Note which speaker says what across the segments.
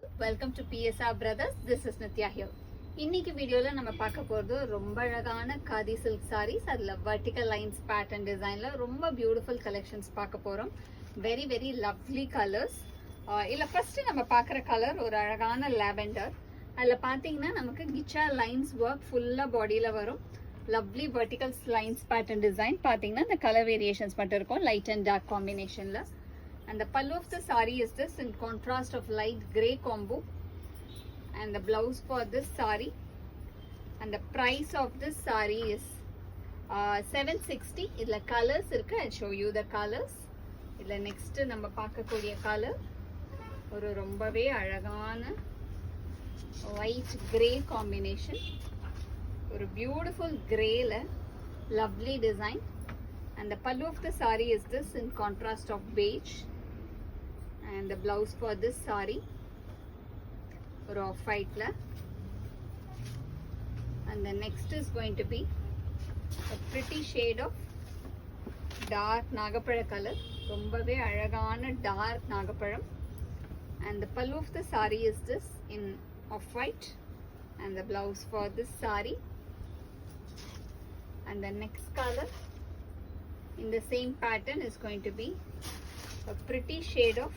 Speaker 1: Welcome to PSR Brothers. This is Nitya here. இன்னைக்கு வீடியோல நம்ம பார்க்க போறது ரொம்ப அழகான காதி சில்க் sarees. அதுல vertical lines pattern designல ரொம்ப பியூட்டிஃபுல் கலெக்ஷன்ஸ் பார்க்க போறோம். Very very lovely colours. இல்ல ஃபர்ஸ்ட் நம்ம பார்க்குற கலர் ஒரு அழகான லாவெண்டர். அதுல பாத்தீங்கன்னா நமக்கு கிச்சா லைன்ஸ் ஒர்க் ஃபுல்லா பாடியில வரும். Lovely vertical lines pattern design. பாத்தீங்கன்னா இந்த கலர் வேரியேஷன்ஸ் மட்டும் இருக்கும் லைட் அண்ட் டார்க் காம்பினேஷன்ல. And the pallu of the saree is this in contrast of light grey combo, and the blouse for this saree, and the price of this saree is 760. idla colors irukku. I'll show you the colors. idla next நம்ம பார்க்கக்கூடிய color ஒரு ரொம்பவே அழகான white grey combination, ஒரு beautiful grey la lovely design. And the pallu of the saree is this in contrast of beige, and the blouse for this saree or off white la. And the next is going to be a pretty shade of dark nagapazha color, rombave alagana dark nagapazham. And the pallu of the saree is this in off white, and the blouse for this saree. And the next color in the same pattern is going to be a pretty shade of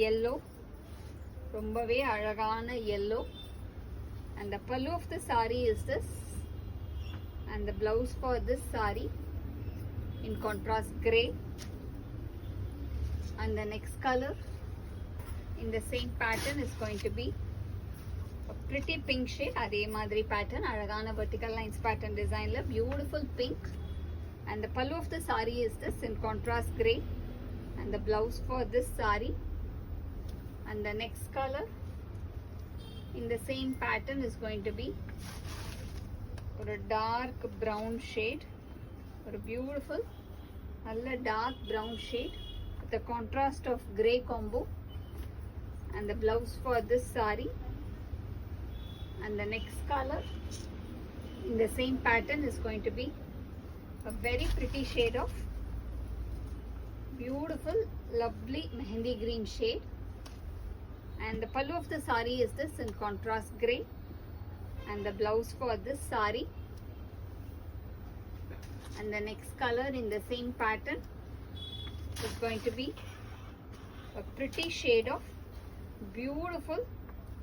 Speaker 1: yellow, rombave alagana yellow. And the pallu of the saree is this, and the blouse for this saree in contrast grey. And the next color in the same pattern is going to be a pretty pink shade. Adhe madri pattern alagana vertical lines pattern design la beautiful pink. And the pallu of the saree is this in contrast grey, and the blouse for this saree. And the next color in the same pattern is going to be a dark brown shade, or a beautiful dark brown shade with the contrast of grey combo. And the blouse for this saree. And the next color in the same pattern is going to be a very pretty shade of beautiful lovely mehendi green shade. And the pallu of the saree is this in contrast grey, and the blouse for this saree. And the next color in the same pattern is going to be a pretty shade of beautiful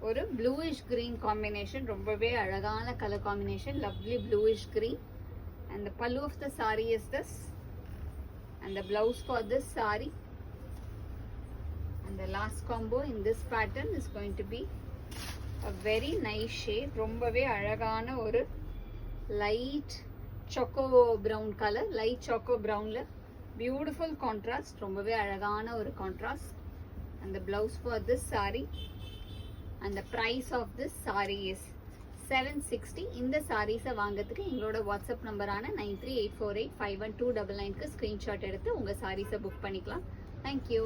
Speaker 1: or a bluish green combination, rombave alagana color combination, lovely bluish green. And the pallu of the saree is this, and the blouse for this saree. And the last combo in this pattern is going to be a very nice shade, rombave alagana or light choco brown color, light choco brown la beautiful contrast, rombave alagana or contrast. And the blouse for this saree. And the price of this saree is 760. இந்த சாரீஸை வாங்கிறதுக்கு எங்களோட WhatsApp நம்பரான 9384851299க்கு screenshot எடுத்து உங்கள் சாரீஸை book பண்ணிக்கலாம். Thank you.